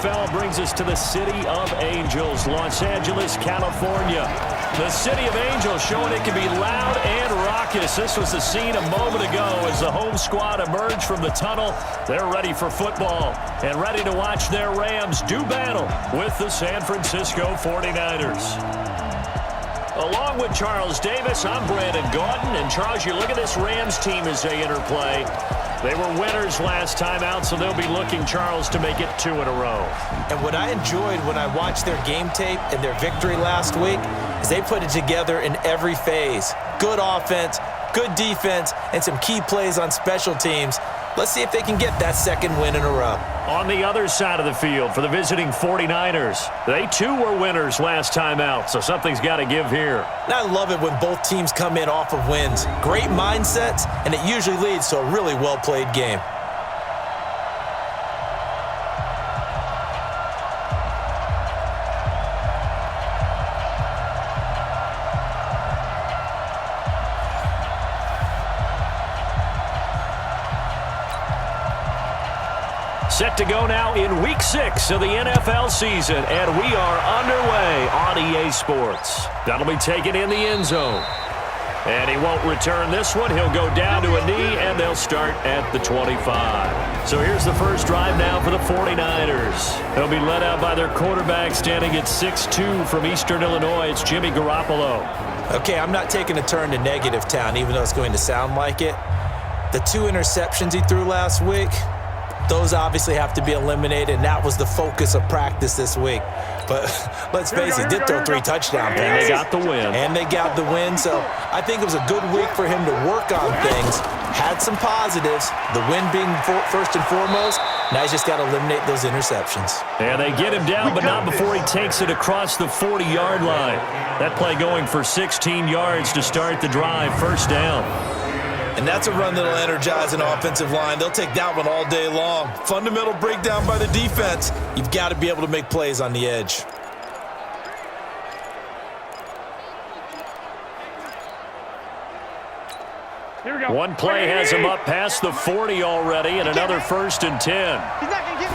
NFL brings us to the City of Angels, Los Angeles, California. The City of Angels showing it can be loud and raucous. This was the scene a moment ago as the home squad emerged from the tunnel. They're ready for football and ready to watch their Rams do battle with the San Francisco 49ers. Along with Charles Davis, I'm Brandon Gaudin. And Charles, you look at this Rams team as they interplay. They were winners last time out, so they'll be looking, Charles, to make it 2 in a row. And what I enjoyed when I watched their game tape and their victory last week is they put it together in every phase. Good offense, good defense, and some key plays on special teams. Let's see if they can get that second win in a row. On the other side of the field for the visiting 49ers, they too were winners last time out, so something's got to give here. And I love it when both teams come in off of wins. Great mindsets, and it usually leads to a really well-played game. Set to go now in Week 6 of the NFL season, and we are underway on EA Sports. That'll be taken in the end zone. And he won't return this one. He'll go down to a knee, and they'll start at the 25. So here's the first drive now for the 49ers. They'll be led out by their quarterback standing at 6'2" from Eastern Illinois. It's Jimmy Garoppolo. Okay, I'm not taking a turn to negative town, even though it's going to sound like it. The 2 interceptions he threw last week, those obviously have to be eliminated, and that was the focus of practice this week. But let's face it, did throw 3 touchdown passes. And they got the win. And they got the win, so I think it was a good week for him to work on things. Had some positives, the win being first and foremost. Now he's just got to eliminate those interceptions. And they get him down, but not before he takes it across the 40-yard line. That play going for 16 yards to start the drive, first down. And that's a run that'll energize an offensive line. They'll take that one all day long. Fundamental breakdown by the defense. You've got to be able to make plays on the edge. Here we go. One play has him up past the 40 already, and another 1st and 10. He's not going to get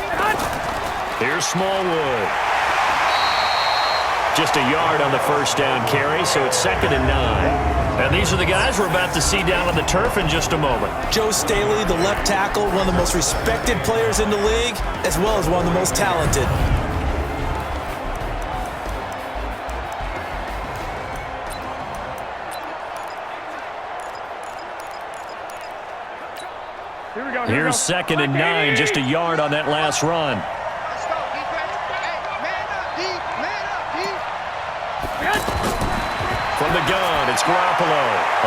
me. Here's Smallwood. Just a yard on the first down carry, so it's 2nd and 9. And these are the guys we're about to see down on the turf in just a moment. Joe Staley, the left tackle, one of the most respected players in the league, as well as one of the most talented. Here's 2nd and 9, just a yard on that last run. From the gun, it's Garoppolo.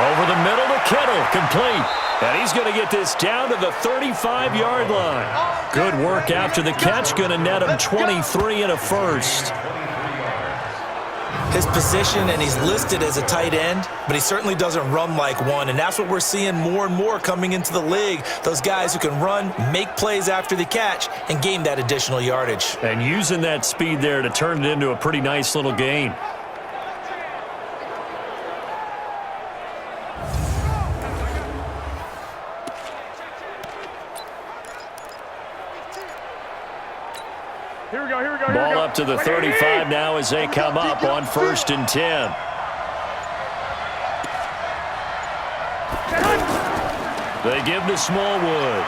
Over the middle to Kittle, complete. And he's going to get this down to the 35-yard line. Good work after the catch, going to net him 23 and a first. His position, and he's listed as a tight end, but he certainly doesn't run like one, and that's what we're seeing more and more coming into the league. Those guys who can run, make plays after the catch, and gain that additional yardage. And using that speed there to turn it into a pretty nice little gain. Ball up to the 35 now as they come up on 1st and 10. They give to Smallwood.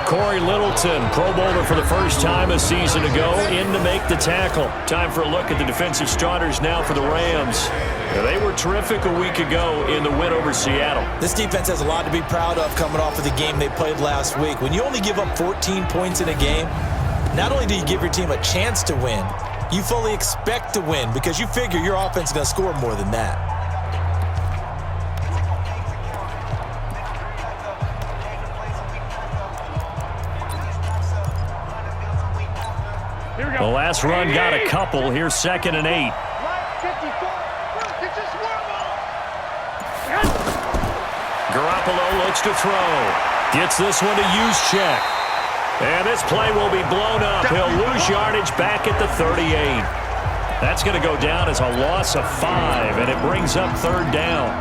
Corey Littleton, Pro Bowler for the first time a season ago, in to make the tackle. Time for a look at the defensive starters now for the Rams. They were terrific a week ago in the win over Seattle. This defense has a lot to be proud of coming off of the game they played last week. When you only give up 14 points in a game, not only do you give your team a chance to win, you fully expect to win because you figure your offense is going to score more than that. The last run got a couple. Here's 2nd and 8. Garoppolo looks to throw. Gets this one to Juszczyk. And this play will be blown up. He'll lose yardage back at the 38. That's going to go down as a loss of 5, and it brings up 3rd down.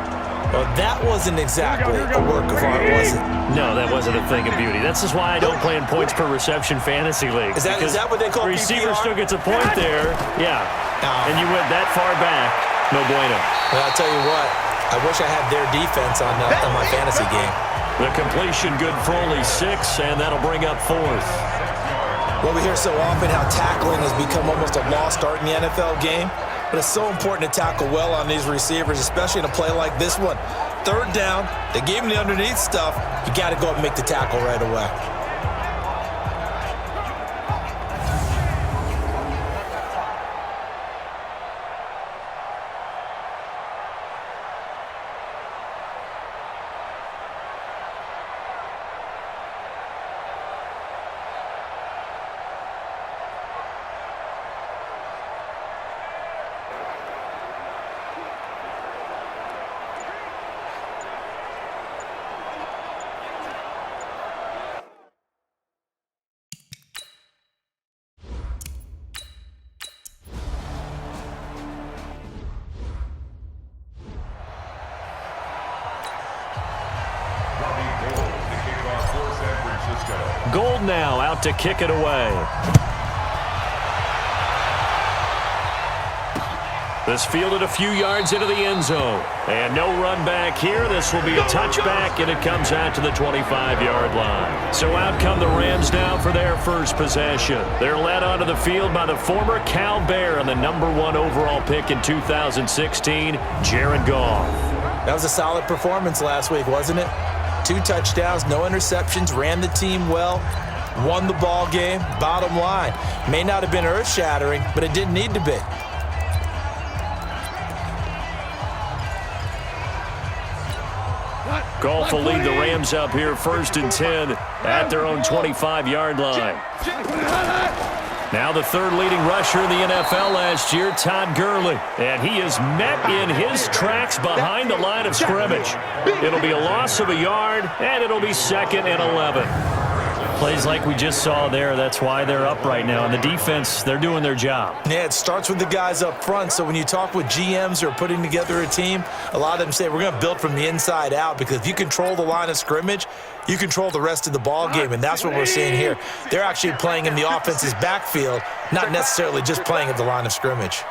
Well, that wasn't exactly a work of art, was it? No, that wasn't a thing of beauty. That's just why I don't play in points per reception fantasy league. Is that what they call receiver PPR? still gets a point there. Yeah. Oh. And you went that far back. No bueno. Well, I'll tell you what. I wish I had their defense on my fantasy game. The completion good for only 6, and that'll bring up 4th. Well, we hear so often how tackling has become almost a lost art in the NFL game. But it's so important to tackle well on these receivers, especially in a play like this one. 3rd down, they gave him the underneath stuff. You got to go up and make the tackle right away. Gold now out to kick it away. This fielded a few yards into the end zone. And no run back here. This will be a touchback, and it comes out to the 25-yard line. So out come the Rams now for their first possession. They're led onto the field by the former Cal Bear and the #1 overall pick in 2016, Jared Goff. That was a solid performance last week, wasn't it? 2 touchdowns, no interceptions, ran the team well, won the ball game. Bottom line, may not have been earth-shattering, but it didn't need to be. Goff will lead the Rams up here 1st and 10 at their own 25-yard line. Now the 3rd leading rusher in the NFL last year, Todd Gurley. And he is met in his tracks behind the line of scrimmage. It'll be a loss of a yard, and it'll be 2nd and 11. Plays like we just saw there. That's why they're up right now. And the defense, they're doing their job. Yeah, it starts with the guys up front. So when you talk with GMs who are putting together a team, a lot of them say we're going to build from the inside out, because if you control the line of scrimmage, you control the rest of the ball game, and that's what we're seeing here. They're actually playing in the offense's backfield, not necessarily just playing at the line of scrimmage.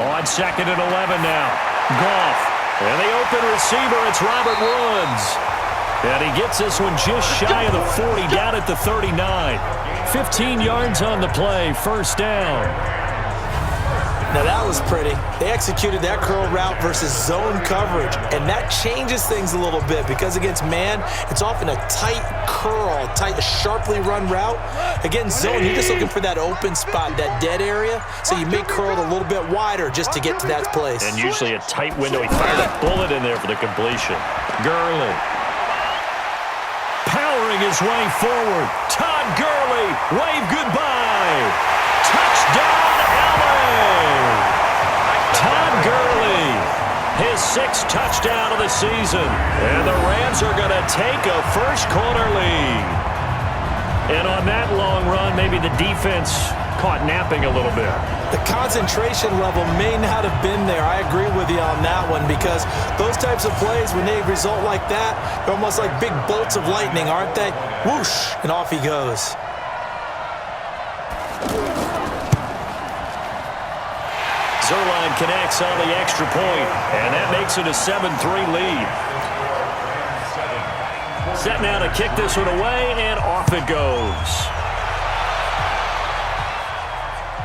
On 2nd and 11 now. Goff. And the open receiver, it's Robert Woods. And he gets this one just shy of the 40, down at the 39. 15 yards on the play, 1st down. Now that was pretty. They executed that curl route versus zone coverage, and that changes things a little bit, because against man, it's often a tight curl, sharply run route. Against zone, you're just looking for that open spot, that dead area, so you may curl it a little bit wider just to get to that place. And usually a tight window. He fired a bullet in there for the completion. Gurley. Powering his way forward. Todd Gurley, wave goodbye. Touchdown, LA. Todd Gurley, his 6th touchdown of the season. And the Rams are going to take a first-quarter lead. And on that long run, maybe the defense caught napping a little bit. The concentration level may not have been there. I agree with you on that one, because those types of plays, when they result like that, they're almost like big bolts of lightning, aren't they? Whoosh, and off he goes. Zerline connects on the extra point, and that makes it a 7-3 lead. Set now to kick this one away, and off it goes.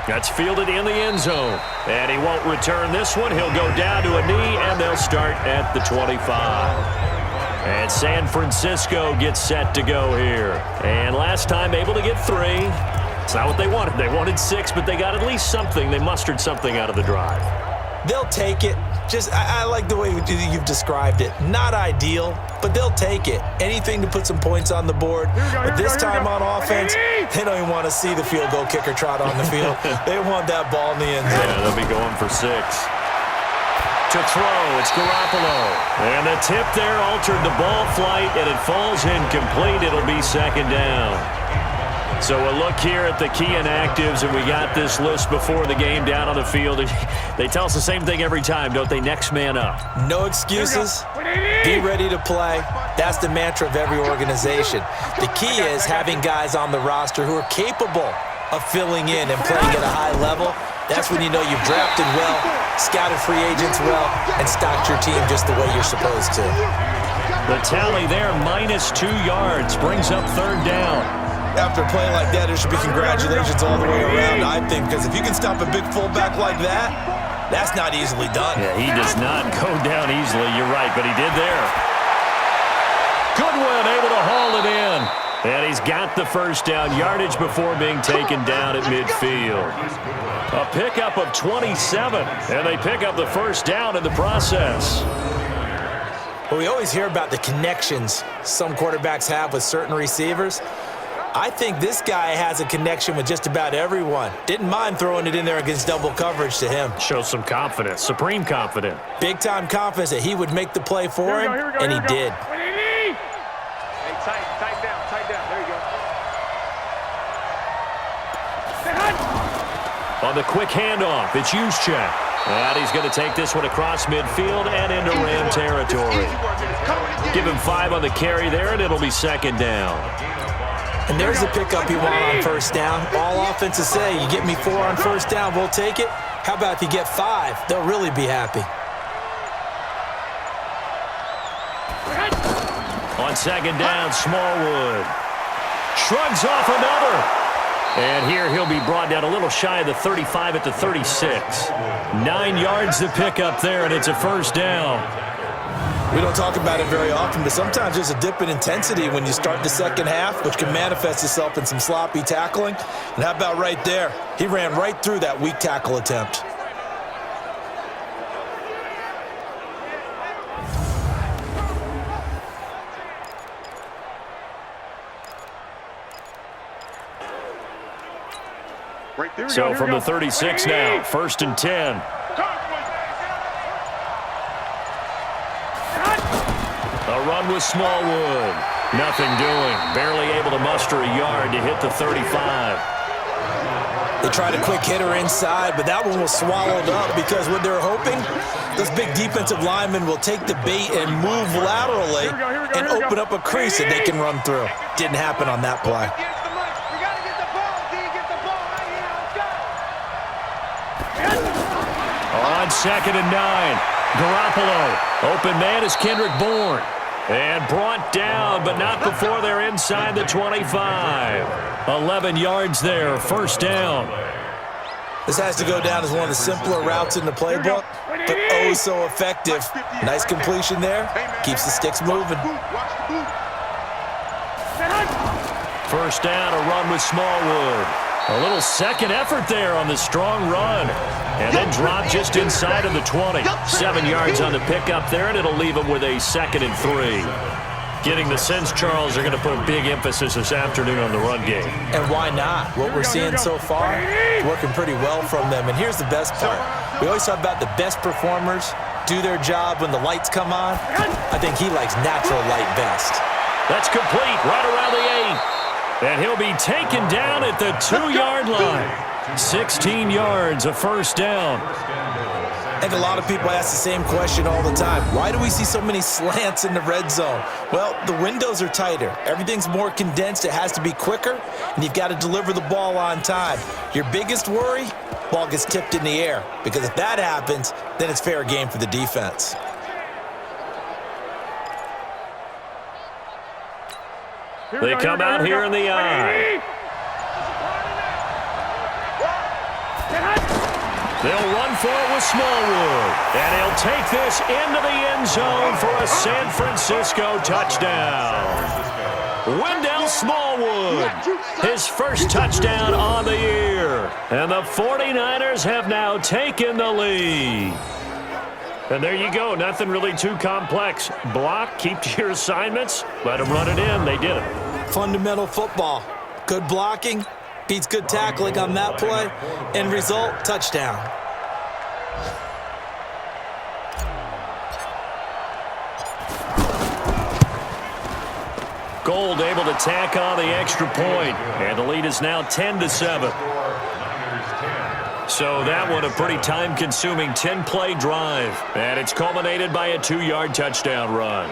That's fielded in the end zone, and he won't return this one. He'll go down to a knee, and they'll start at the 25. And San Francisco gets set to go here. And last time able to get 3. It's not what they wanted. They wanted 6, but they got at least something. They mustered something out of the drive. They'll take it. I like the way you've described it. Not ideal, but they'll take it. Anything to put some points on the board. But this time on offense, they don't even want to see the field goal kicker trot on the field. They want that ball in the end zone. Yeah, they'll be going for 6. To throw, it's Garoppolo. And the tip there altered the ball flight, and it falls incomplete. It'll be 2nd down. So a look here at the key inactives, and we got this list before the game down on the field. They tell us the same thing every time, don't they? Next man up. No excuses. Be ready to play. That's the mantra of every organization. The key is having guys on the roster who are capable of filling in and playing at a high level. That's when you know you've drafted well, scouted free agents well, and stocked your team just the way you're supposed to. The tally there, -2 yards, brings up third down. After a play like that, there should be congratulations all the way around, I think, because if you can stop a big fullback like that, that's not easily done. Yeah, he does not go down easily, you're right, but he did there. Goodwin able to haul it in. And he's got the first down yardage before being taken down at midfield. A pickup of 27, and they pick up the first down in the process. Well, we always hear about the connections some quarterbacks have with certain receivers. I think this guy has a connection with just about everyone. Didn't mind throwing it in there against double coverage to him. Shows some confidence, supreme confidence. Big-time confidence that he would make the play for him, and he did. Hey, tight down. There you go. On the quick handoff, it's Juszczyk. And he's going to take this one across midfield and into Ram territory. Give him 5 on the carry there, and it'll be second down. And there's the pickup you want on first down. All offenses say, you get me 4 on first down, we'll take it. How about if you get 5? They'll really be happy. On second down, Smallwood shrugs off another. And here he'll be brought down a little shy of the 35 at the 36. 9 yards to pick up there, and it's a first down. We don't talk about it very often, but sometimes there's a dip in intensity when you start the second half, which can manifest itself in some sloppy tackling. And how about right there? He ran right through that weak tackle attempt. So from the 36 now, first and 10. A run with Smallwood. Nothing doing. Barely able to muster a yard to hit the 35. They tried a quick hitter inside, but that one was swallowed up because what they're hoping, those big defensive linemen will take the bait and move laterally and open up a crease that they can run through. Didn't happen on that play. On second and 9, Garoppolo. Open man is Kendrick Bourne. And brought down, but not before they're inside the 25. 11 yards there, first down. This has to go down as one of the simpler routes in the playbook, but oh so effective. Nice completion there. Keeps the sticks moving. First down, a run with Smallwood. A little second effort there on the strong run. And then drop just inside of the 20. 7 yards on the pickup there, and it'll leave them with a second and 3. Getting the sense, Charles, they're going to put a big emphasis this afternoon on the run game. And why not? What we're seeing so far, working pretty well from them. And here's the best part. We always talk about the best performers do their job when the lights come on. I think he likes natural light best. That's complete, right around the 8. And he'll be taken down at the 2-yard line. 16 yards, a first down. I think a lot of people ask the same question all the time. Why do we see so many slants in the red zone? Well, the windows are tighter. Everything's more condensed. It has to be quicker, and you've got to deliver the ball on time. Your biggest worry, ball gets tipped in the air, because if that happens, then it's fair game for the defense. They come out here in the eye. They'll run for it with Smallwood. And he'll take this into the end zone for a San Francisco touchdown. Wendell Smallwood, his first touchdown on the year. And the 49ers have now taken the lead. And there you go. Nothing really too complex. Block, keep to your assignments, let them run it in. They did it. Fundamental football. Good blocking beats good tackling on that play. End result, touchdown. Gold able to tack on the extra point, and the lead is now 10-7. So that one a pretty time-consuming 10-play drive, and it's culminated by a 2-yard touchdown run.